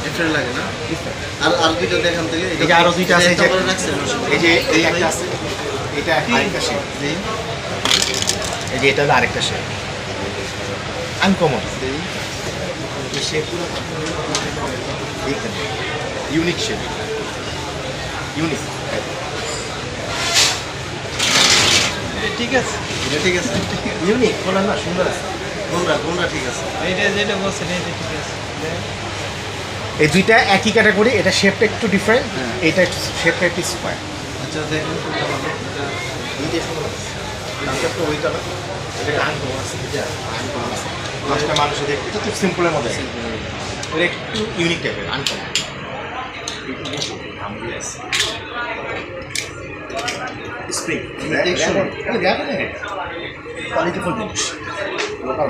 Different লাগে না? আর দুইটা দেখান থেকে। এই যে আরো দুইটা আছে, রাখছেন এই যে এই একটা আছে, এটা আরেকটা শেপ, এই যে এটা হলো আরেকটা শেপ, আনকমন শেপগুলো, ইউনিক শেপ, ইউনিক। ঠিক আছে, এটা ঠিক আছে, ইউনিক বলেন না, সুন্দর আছে। কোনটা ঠিক আছে? এইটা যেটা বলছেন এইটা ঠিক আছে। এই দুইটা একই ক্যাটাগরি, এটা শেপটা একটু ডিফারেন্ট, এইটা শেপটা একটু স্কোয়ার। আচ্ছা দেখেন কোনটা ভালো। দুইটাই সুন্দর আছে, দামটা তো ওইটা না, এটা আনকমন আছে, এটা আনকমন আছে, পাঁচটা মানুষের দেখতে এটা তো সিম্পলের মধ্যে, এটা একটু ইউনিক টাইপের, আনকমন। স্প্রিং কোয়ালিটিফুল জিনিস, লোকাল